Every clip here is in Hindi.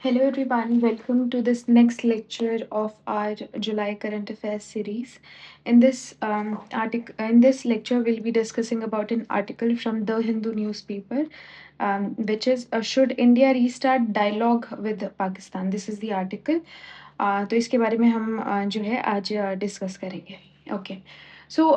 Hello everyone, welcome to this next lecture of our July current affairs series. In this lecture, we'll be discussing about an article from the Hindu newspaper, which is "Should India restart dialogue with Pakistan?" This is the article. तो इसके बारे में हम जो है आज डिस्कस करेंगे. ओके. सो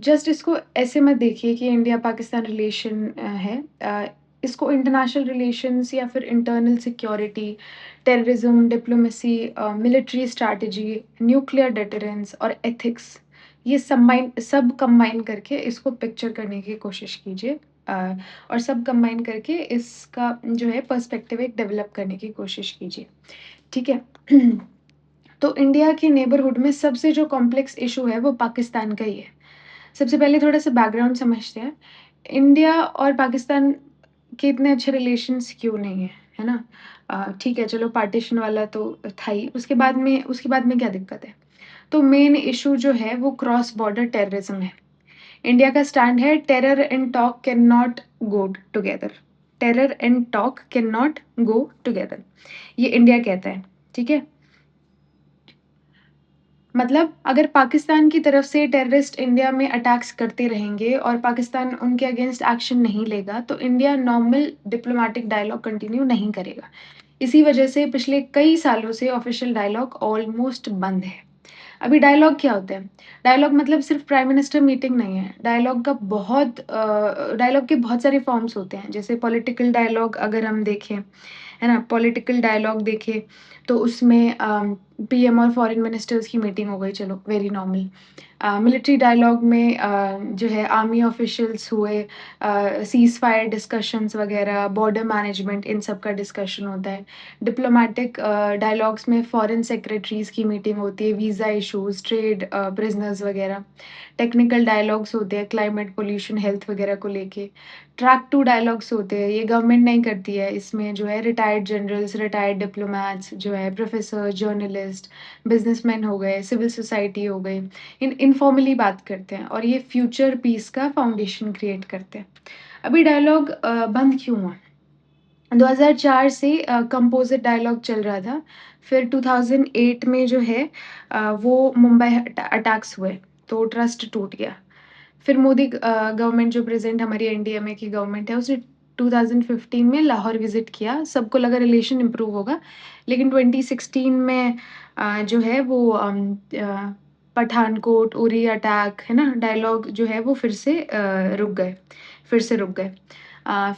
जस्ट इसको ऐसे मत देखिए कि इंडिया पाकिस्तान रिलेशन है. इसको इंटरनेशनल रिलेशंस या फिर internal security, terrorism, diplomacy, military strategy, nuclear deterrence और एथिक्स, ये सब कंबाइन करके इसको पिक्चर करने की कोशिश कीजिए. और सब कंबाइन करके इसका जो है पर्सपेक्टिव एक डेवलप करने की कोशिश कीजिए. ठीक है. तो इंडिया के नेबरहुड में सबसे जो कॉम्प्लेक्स इशू है वो पाकिस्तान का ही है. सबसे पहले थोड़ा सा बैकग्राउंड समझते हैं. इंडिया और पाकिस्तान के इतने अच्छे रिलेशंस क्यों नहीं है, है ना? ठीक है, चलो पार्टीशन वाला तो था ही, उसके बाद में क्या दिक्कत है? तो मेन इशू जो है वो क्रॉस बॉर्डर टेररिज्म है. इंडिया का स्टैंड है terror and talk can not go together. Terror and talk can not go together, ये इंडिया कहता है. ठीक है. मतलब अगर पाकिस्तान की तरफ से टेररिस्ट इंडिया में अटैक्स करते रहेंगे और पाकिस्तान उनके अगेंस्ट एक्शन नहीं लेगा, तो India normal diplomatic dialogue continue नहीं करेगा. इसी वजह से पिछले कई सालों से ऑफिशियल डायलॉग ऑलमोस्ट बंद है. अभी डायलॉग क्या होता है? डायलॉग मतलब सिर्फ प्राइम मिनिस्टर मीटिंग नहीं है. डायलॉग के बहुत सारे फॉर्म्स होते हैं. जैसे पॉलिटिकल डायलॉग अगर हम देखें, है ना? पॉलिटिकल डायलॉग देखें तो उसमें पीएम और फॉरेन मिनिस्टर्स की मीटिंग हो गई, चलो वेरी नॉर्मल. मिलिट्री डायलॉग में जो है आर्मी ऑफिशियल्स हुए, सीज़ फायर डिस्कशंस वगैरह, बॉर्डर मैनेजमेंट, इन सब का डिस्कशन होता है. डिप्लोमेटिक डायलॉग्स में फॉरेन सेक्रेटरीज़ की मीटिंग होती है, वीज़ा इश्यूज़, ट्रेड, प्रिजनर्स वगैरह. टेक्निकल डायलॉग्स होते हैं क्लाइमेट, पोल्यूशन, हेल्थ वगैरह को लेके. ट्रैक 2 डायलॉग्स होते हैं, ये गवर्नमेंट नहीं करती है. इसमें जो है रिटायर्ड जनरल्स, रिटायर्ड डिप्लोमैट्स, जो है प्रोफेसर, जर्नलिस्ट, बिज़नेसमैन हो गए, सिविल सोसाइटी हो गई, इनफॉर्मली बात करते हैं और ये फ्यूचर पीस का फाउंडेशन क्रिएट करते हैं. अभी डायलॉग बंद क्यों हुआ? 2004 से कंपोजिट डायलॉग चल रहा था. फिर 2008 में जो है वो मुंबई अटैक्स हुए, तो ट्रस्ट टूट गया. फिर मोदी गवर्नमेंट, जो प्रेज़ेंट हमारी एनडीए में की गवर्नमेंट है, उसने 2015 में लाहौर विज़िट किया. सबको लगा रिलेशन इम्प्रूव होगा, लेकिन 2016 में जो है वो पठानकोट, उरी अटैक, है ना? डायलॉग जो है वो फिर से रुक गए.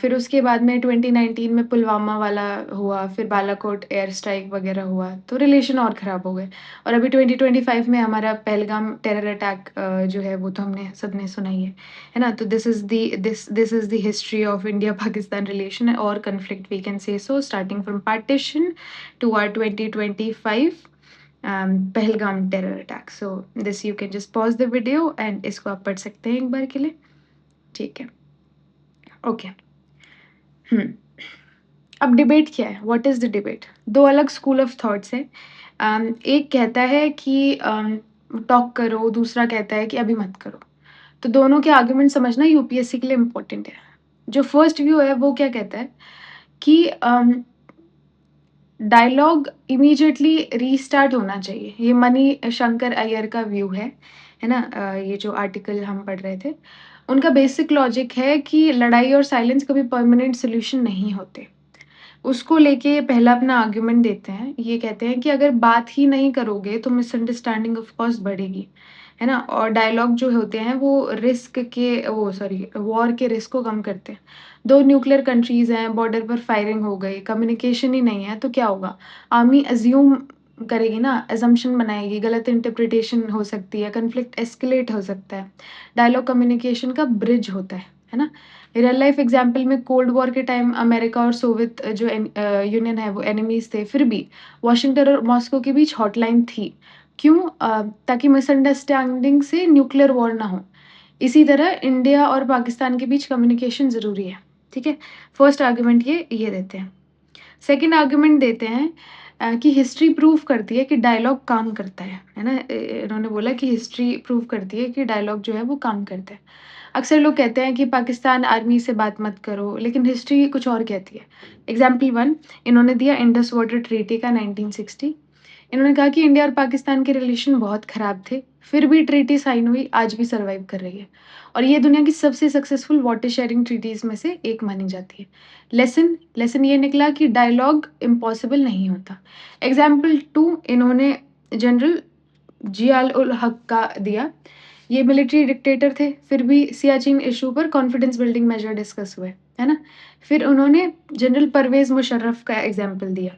फिर उसके बाद में 2019 में पुलवामा वाला हुआ, फिर बालाकोट एयर स्ट्राइक वगैरह हुआ, तो रिलेशन और ख़राब हो गए. और अभी 2025 में हमारा पहलगाम टेरर अटैक जो है वो तो हमने सबने सुना ही है ना? तो this is the history of India Pakistan relation और conflict, we can say so, starting from partition to our 2025 Pahalgam terror attack. So this you can just pause the video and इसको आप पढ़ सकते हैं एक बार के लिए. ठीक है. ओके. हुँ. अब डिबेट क्या है? What is the debate? 2 अलग स्कूल ऑफ थॉट्स हैं. एक कहता है कि टॉक करो, दूसरा कहता है कि अभी मत करो. तो दोनों के आर्गुमेंट समझना यूपीएससी के लिए इम्पोर्टेंट है. जो फर्स्ट व्यू है वो क्या कहता है कि डायलॉग इमीडिएटली रीस्टार्ट होना चाहिए. ये मनी शंकर अय्यर का व्यू है ना? ये जो आर्टिकल हम पढ़ रहे थे, उनका बेसिक लॉजिक है कि लड़ाई और साइलेंस कभी परमानेंट सॉल्यूशन नहीं होते. उसको लेके ये पहला अपना आर्गुमेंट देते हैं. ये कहते हैं कि अगर बात ही नहीं करोगे तो मिसअंडरस्टैंडिंग ऑफ कोर्स बढ़ेगी, है ना? और डायलॉग जो होते हैं वो वॉर के रिस्क को कम करते हैं. 2 न्यूक्लियर कंट्रीज़ हैं, बॉर्डर पर फायरिंग हो गई, कम्युनिकेशन ही नहीं है तो क्या होगा? आर्मी अज़्यूम करेगी ना, असम्पशन बनाएगी, गलत इंटरप्रिटेशन हो सकती है, कॉन्फ्लिक्ट एस्केलेट हो सकता है. डायलॉग कम्युनिकेशन का ब्रिज होता है ना? रियल लाइफ एग्जाम्पल में कोल्ड वॉर के टाइम अमेरिका और सोवियत जो यूनियन है वो एनिमीज थे, फिर भी वाशिंगटन और मॉस्को के बीच हॉटलाइन थी. क्यों? ताकि मिसअंडरस्टैंडिंग से न्यूक्लियर वॉर ना हो. इसी तरह इंडिया और पाकिस्तान के बीच कम्युनिकेशन ज़रूरी है. ठीक है. फर्स्ट आर्ग्यूमेंट ये देते हैं. सेकंड आर्ग्यूमेंट देते हैं कि हिस्ट्री प्रूव करती है कि डायलॉग काम करता है ना? इन्होंने बोला कि हिस्ट्री प्रूव करती है कि डायलॉग जो है वो काम करता है. अक्सर लोग कहते हैं कि पाकिस्तान आर्मी से बात मत करो, लेकिन हिस्ट्री कुछ और कहती है। एग्ज़ाम्पल 1 इन्होंने दिया इंडस वाटर ट्रीटी का 1960। इन्होंने कहा कि इंडिया और पाकिस्तान के रिलेशन बहुत ख़राब थे, फिर भी ट्रीटी साइन हुई, आज भी सर्वाइव कर रही है। और ये दुनिया की सबसे सक्सेसफुल वाटर शेयरिंग ट्रीटीज़ में से एक मानी जाती है। लेसन लेसन ये निकला कि डायलॉग इम्पॉसिबल नहीं होता। एग्ज़ाम्पल 2 इन्होंने जनरल ज़िया उल हक का दिया। ये मिलिट्री डिक्टेटर थे, फिर भी सियाचिन इश्यू पर कॉन्फिडेंस बिल्डिंग मेजर डिस्कस हुए, है ना? फिर उन्होंने जनरल परवेज़ मुशर्रफ का एग्ज़ाम्पल दिया।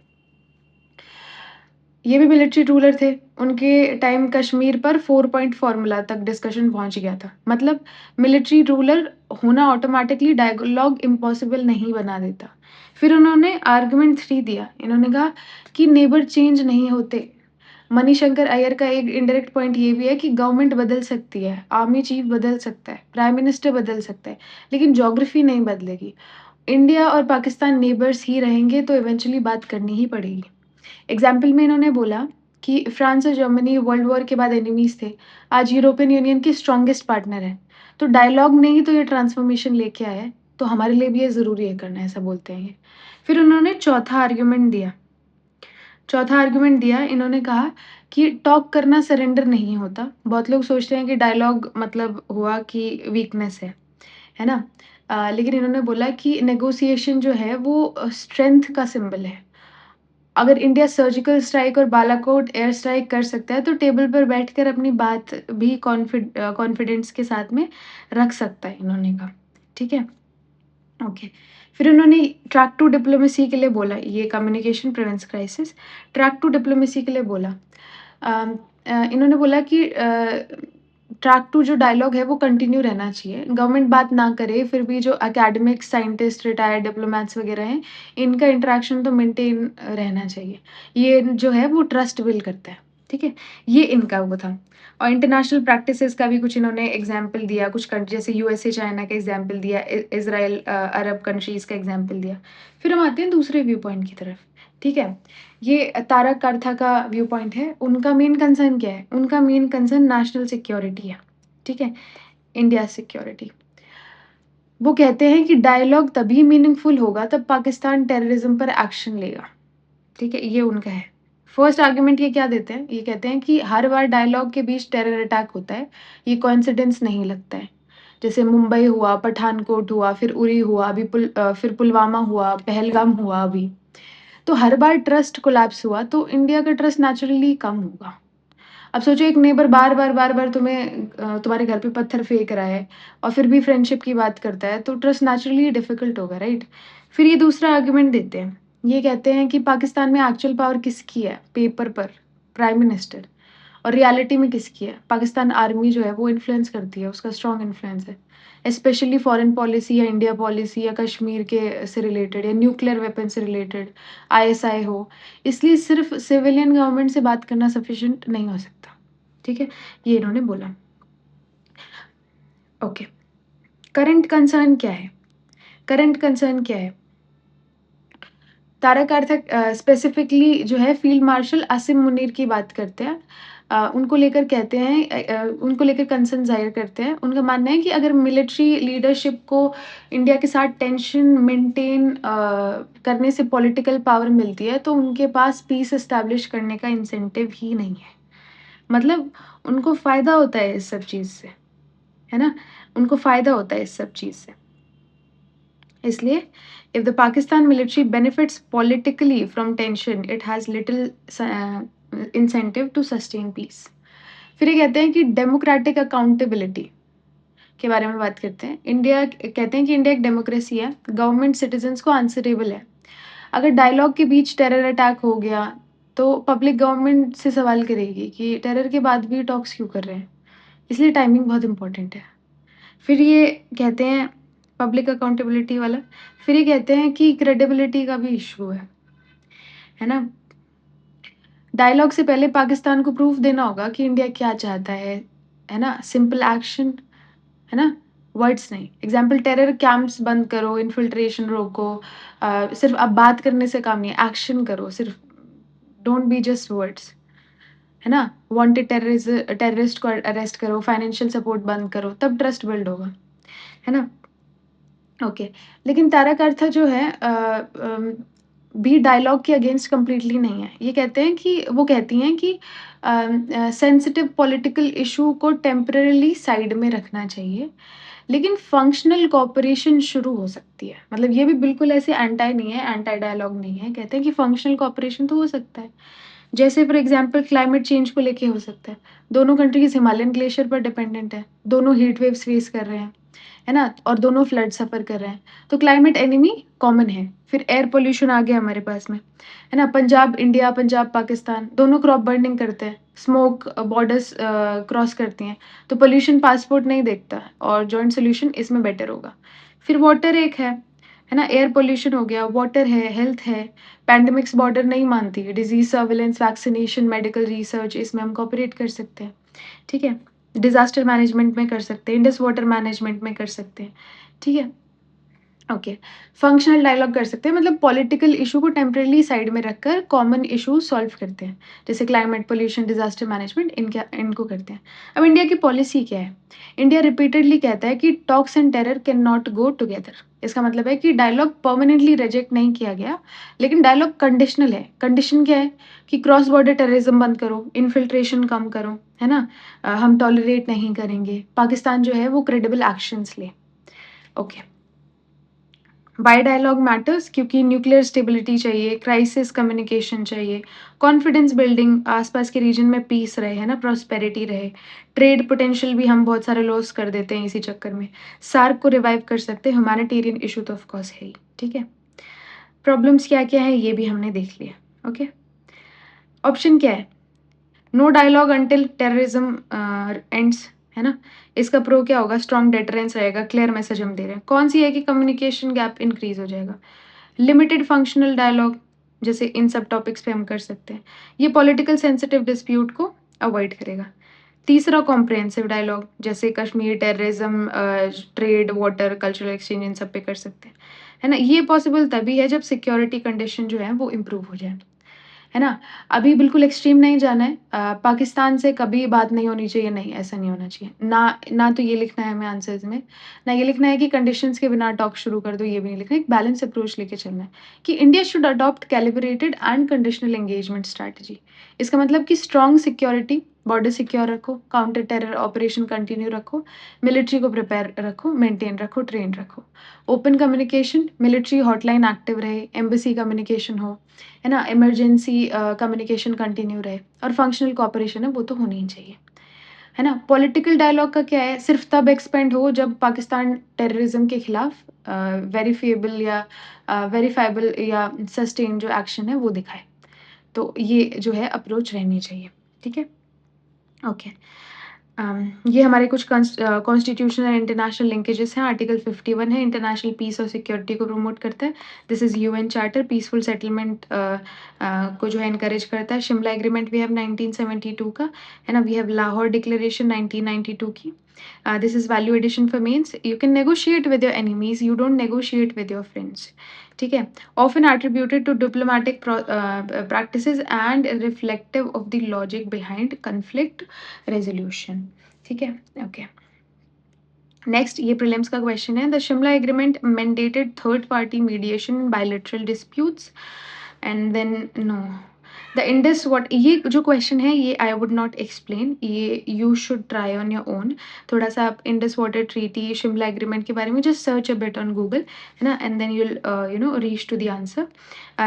ये भी मिलिट्री रूलर थे, उनके टाइम कश्मीर पर 4 पॉइंट फ़ॉर्मूला तक डिस्कशन पहुँच गया था। मतलब मिलिट्री रूलर होना ऑटोमैटिकली डायलॉग इम्पॉसिबल नहीं बना देता। फिर उन्होंने आर्गुमेंट 3 दिया, इन्होंने कहा कि नेबर चेंज नहीं होते। मणिशंकर अय्यर का एक इनडायरेक्ट पॉइंट ये भी है कि गवर्नमेंट बदल सकती है, आर्मी चीफ बदल सकता है, प्राइम मिनिस्टर बदल सकता है, लेकिन ज्योग्राफी नहीं बदलेगी। इंडिया और पाकिस्तान नेबर्स ही रहेंगे तो इवेंचुअली बात करनी ही पड़ेगी। एग्ज़ाम्पल में इन्होंने बोला कि फ्रांस और जर्मनी वर्ल्ड वॉर के बाद एनिमीज़ थे, आज यूरोपियन यूनियन के स्ट्रॉन्गेस्ट पार्टनर हैं। तो डायलॉग ने ही तो ये ट्रांसफॉर्मेशन लेके आया है, तो हमारे लिए भी ये ज़रूरी है करना, ऐसा बोलते हैं ये। फिर उन्होंने चौथा आर्गुमेंट दिया, इन्होंने कहा कि टॉक करना सरेंडर नहीं होता। बहुत लोग सोचते हैं कि डायलॉग मतलब हुआ कि वीकनेस है ना? लेकिन इन्होंने बोला कि नेगोशिएशन जो है वो स्ट्रेंथ का सिंबल है। अगर इंडिया सर्जिकल स्ट्राइक और बालाकोट एयर स्ट्राइक कर सकता है, तो टेबल पर बैठकर अपनी बात भी कॉन्फिडेंस के साथ में रख सकता है, इन्होंने कहा। ठीक है? ओके। फिर उन्होंने ट्रैक टू डिप्लोमेसी के लिए बोला, ये communication prevents crisis. Track two diplomacy के लिए बोला। इन्होंने बोला कि ट्रैक टू जो डायलॉग है वो कंटिन्यू रहना चाहिए। गवर्नमेंट बात ना करे, फिर भी जो एकेडमिक, साइंटिस्ट, रिटायर्ड डिप्लोमैट्स वगैरह हैं, इनका इंटरैक्शन तो मेंटेन रहना चाहिए। ये जो है वो ट्रस्ट बिल्ड करता है, ठीक है? ये इनका वो था। और इंटरनेशनल प्रैक्टिसेस का भी कुछ इन्होंने एग्ज़ाम्पल दिया, कुछ कंट्री जैसे यूएसए, चाइना का एग्ज़ाम्पल दिया, इज़राइल, अरब कंट्रीज़ का एग्ज़ाम्पल दिया। फिर हम आते हैं दूसरे व्यू पॉइंट की तरफ, ठीक है? ये तारक कार्था का व्यू पॉइंट है। उनका मेन कंसर्न क्या है? उनका मेन कंसर्न नेशनल सिक्योरिटी है, ठीक है? India security. वो कहते हैं कि डायलॉग तभी मीनिंगफुल होगा तब पाकिस्तान टेररिज्म पर एक्शन लेगा, ठीक है? ये उनका है। फर्स्ट आर्गुमेंट ये क्या देते हैं? ये कहते हैं कि हर बार डायलॉग के बीच टेरर अटैक होता है, ये कोइंसिडेंस नहीं लगता है। जैसे मुंबई हुआ, पठानकोट हुआ, फिर उरी हुआ, अभी फिर पुलवामा हुआ, पहलगाम हुआ अभी। तो हर बार ट्रस्ट कोलैप्स हुआ तो इंडिया का ट्रस्ट नेचुरली कम होगा। अब सोचो एक नेबर बार-बार तुम्हें तुम्हारे घर पे पत्थर फेंक रहा है और फिर भी फ्रेंडशिप की बात करता है, तो ट्रस्ट नेचुरली डिफिकल्ट होगा, राइट? फिर ये दूसरा आर्गुमेंट देते हैं। ये कहते हैं कि पाकिस्तान में एक्चुअल पावर किसकी है? पेपर पर प्राइम मिनिस्टर, और रियलिटी में किसकी है? पाकिस्तान आर्मी जो है वो इन्फ्लुएंस करती है, उसका स्ट्रॉन्ग इन्फ्लुएंस है। स्पेशली फॉरेन पॉलिसी या इंडिया पॉलिसी या कश्मीर के से रिलेटेड या न्यूक्लियर वेपन से रिलेटेड, आईएसआई हो। इसलिए सिर्फ सिविलियन गवर्नमेंट से बात करना सफिशिएंट नहीं हो सकता। ठीक है? ये इन्होंने बोला। ओके, करंट कंसर्न क्या है? करंट कंसर्न क्या है? तारक अर्थक स्पेसिफिकली जो है फील्ड मार्शल आसिम मुनीर की बात करते हैं। उनको लेकर कहते हैं, उनको लेकर कंसर्न ज़ाहिर करते हैं। उनका मानना है कि अगर मिलिट्री लीडरशिप को इंडिया के साथ टेंशन मेंटेन करने से पॉलिटिकल पावर मिलती है, तो उनके पास पीस एस्टैब्लिश करने का इंसेंटिव ही नहीं है। मतलब उनको फ़ायदा होता है इस सब चीज़ से, है ना? उनको फ़ायदा होता है इस सब चीज़ से। इसलिए if the Pakistan military benefits politically from tension, it has little incentive to sustain peace. फिर ये कहते हैं कि डेमोक्रेटिक अकाउंटेबिलिटी के बारे में बात करते हैं। इंडिया कहते हैं कि इंडिया एक डेमोक्रेसी है, गवर्नमेंट सिटीजन्स को आंसरेबल है। अगर डायलॉग के बीच टेरर अटैक हो गया, तो पब्लिक गवर्नमेंट से सवाल करेगी कि टेरर के बाद भी टॉक्स क्यों कर रहे हैं? इसलिए टाइमिंग बहुत इम्पोर्टेंट है। फिर ये कहते हैं पब्लिक अकाउंटेबिलिटी वाला, फिर ये कहते हैं कि क्रेडिबिलिटी का भी इश्यू है ना? डायलॉग से पहले पाकिस्तान को प्रूफ देना होगा कि इंडिया क्या चाहता है ना? सिंपल एक्शन, है ना? वर्ड्स नहीं। एग्ज़ाम्पल टेरर कैंप्स बंद करो, इन्फिल्ट्रेशन रोको, सिर्फ़ अब बात करने से काम नहीं है, एक्शन करो सिर्फ़, डोंट बी जस्ट वर्ड्स, है ना? वांटेड टेररिस्ट को अरेस्ट करो, फाइनेंशियल सपोर्ट बंद करो, तब ट्रस्ट बिल्ड होगा। है ना? ओके, लेकिन तारक अर्थर जो है भी डायलॉग के अगेंस्ट कंप्लीटली नहीं है। ये कहते हैं कि वो कहती हैं कि सेंसिटिव पॉलिटिकल इश्यू को टेम्परेरीली साइड में रखना चाहिए, लेकिन फंक्शनल कोऑपरेशन शुरू हो सकती है। मतलब ये भी बिल्कुल ऐसे एंटी नहीं है, एंटी डायलॉग नहीं है। कहते हैं कि फंक्शनल कोऑपरेशन तो हो सकता है। जैसे फॉर एग्जांपल क्लाइमेट चेंज को लेके हो सकता है। दोनों कंट्रीज़ हिमालयन ग्लेशियर पर डिपेंडेंट है, दोनों हीट वेव्स फेस कर रहे हैं। है ना? और दोनों फ्लड सफ़र कर रहे हैं। तो क्लाइमेट एनिमी कॉमन है। फिर एयर पॉल्यूशन आ गया हमारे पास में, है ना? पंजाब इंडिया, पंजाब पाकिस्तान दोनों क्रॉप बर्निंग करते हैं। स्मोक बॉर्डर्स क्रॉस करती हैं। तो पॉल्यूशन पासपोर्ट नहीं देखता और जॉइंट सॉल्यूशन इसमें बेटर होगा। फिर वाटर एक है ना? एयर पॉल्यूशन हो गया, वाटर है, हेल्थ है, पैंडेमिक्स बॉर्डर नहीं मानती, disease surveillance, vaccination, medical research इसमें हम कोऑपरेट कर सकते हैं। ठीक है? डिज़ास्टर मैनेजमेंट में कर सकते हैं, इंडस वाटर मैनेजमेंट में कर सकते हैं, ठीक है? ओके, फंक्शनल डायलॉग कर सकते हैं मतलब पॉलिटिकल इश्यू को टेम्परेरीली साइड में रखकर कॉमन इश्यू सॉल्व करते हैं। जैसे क्लाइमेट, पॉल्यूशन, डिज़ास्टर मैनेजमेंट इनको करते हैं। अब इंडिया की पॉलिसी क्या है? इंडिया रिपीटेडली कहता है कि talks and terror can not go together. इसका मतलब है कि डायलॉग परमानेंटली रिजेक्ट नहीं किया गया, लेकिन डायलॉग कंडीशनल है। कंडीशन क्या है? कि क्रॉस बॉर्डर टेररिज्म बंद करो, इन्फिल्ट्रेशन कम करो, है ना? हम टॉलरेट नहीं करेंगे। पाकिस्तान जो है वो क्रेडिबल एक्शंस ले। ओके। वाई डायलॉग मैटर्स क्योंकि न्यूक्लियर स्टेबिलिटी चाहिए, क्राइसिस कम्युनिकेशन चाहिए, कॉन्फिडेंस बिल्डिंग, आसपास के रीजन में पीस रहे, है ना, प्रॉस्पेरिटी रहे, ट्रेड पोटेंशियल भी हम बहुत सारे लॉस कर देते हैं इसी चक्कर में, सार्क को रिवाइव कर सकते हैं, ह्यूमैनिटेरियन इशू तो ऑफकोर्स है ही, ठीक है। प्रॉब्लम्स क्या क्या है ये भी हमने देख लिया। ओके, ऑप्शन क्या है? No dialogue until terrorism ends, है ना? इसका प्रो क्या होगा? स्ट्रॉन्ग डेटरेंस रहेगा, क्लियर मैसेज हम दे रहे हैं। कौन सी है कि कम्युनिकेशन गैप इंक्रीज हो जाएगा? लिमिटेड फंक्शनल डायलॉग, जैसे इन सब टॉपिक्स पे हम कर सकते हैं। ये पॉलिटिकल सेंसिटिव डिस्प्यूट को अवॉइड करेगा। तीसरा कॉम्प्रिहेंसिव डायलॉग, जैसे Kashmir, terrorism, trade, water, cultural exchange इन सब पे कर सकते हैं, है ना? ये पॉसिबल तभी है जब सिक्योरिटी कंडीशन जो है वो इम्प्रूव हो जाए, है ना? अभी बिल्कुल एक्सट्रीम नहीं जाना है। पाकिस्तान से कभी बात नहीं होनी चाहिए, नहीं, ऐसा नहीं होना चाहिए। ना तो ये लिखना है हमें आंसर्स में, ना ये लिखना है कि कंडीशंस के बिना टॉक शुरू कर दो, ये भी नहीं लिखना है। एक बैलेंस अप्रोच लेके चलना है कि India should adopt calibrated and conditional engagement strategy. इसका मतलब कि स्ट्रॉन्ग सिक्योरिटी, बॉर्डर सिक्योर रखो, काउंटर टेरर ऑपरेशन कंटिन्यू रखो, मिलिट्री को प्रिपेयर रखो, मेंटेन रखो, ट्रेन रखो। Open communication, military hotline active रहे, एम्बेसी कम्युनिकेशन हो, है ना? इमरजेंसी कम्युनिकेशन कंटिन्यू रहे और फंक्शनल कोऑपरेशन है वो तो होनी ही चाहिए, है ना? पॉलिटिकल डायलॉग का क्या है? सिर्फ तब एक्सपेंड हो जब पाकिस्तान टेररिज्म के खिलाफ वेरीफिएबल या वेरीफाइबल या सस्टेन जो एक्शन है वो दिखाए। तो ये जो है अप्रोच रहनी चाहिए, ठीक है? ओके। ये हमारे कुछ कॉन्स्टिट्यूशनल एंड इंटरनेशनल लिंकेजेस हैं। आर्टिकल 51 है, इंटरनेशनल पीस और सिक्योरिटी को प्रमोट करता है। This is UN charter, peaceful settlement को जो है एनकरेज करता है। शिमला एग्रीमेंट वी हैव 1972 का, है ना? वी हैव लाहौर डिक्लेरेशन 1992 की। This is value addition for means you can negotiate with your enemies, you don't negotiate with your friends, ठीक है? Often attributed to diplomatic practices and reflective of the logic behind conflict resolution, ठीक है? ओके। नेक्स्ट ये प्रीलिम्स का क्वेश्चन है। The Shimla agreement mandated third party mediation in bilateral disputes and then no the Indus what, ये जो क्वेश्चन है ये आई वुड नॉट एक्सप्लेन, ये you should try on your own. थोड़ा सा आप Indus water treaty, Shimla agreement के बारे में just search a bit on Google, है ना? And then you'll reach to the answer.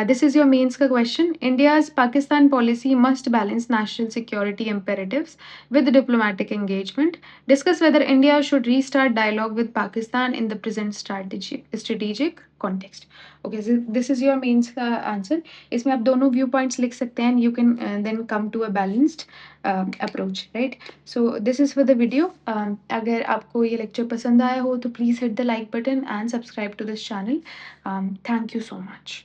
This is your mains का question. India's Pakistan policy must balance national security imperatives with diplomatic engagement. Discuss whether India should restart dialogue with Pakistan in the present strategic context. Okay, so this is your mains का आंसर। इसमें आप दोनों व्यू पॉइंट्स लिख सकते हैं, you can then come to a balanced approach, right? So this is for the video. अगर आपको ये लेक्चर पसंद आया हो तो please hit the like button and subscribe to this channel. Thank you so much.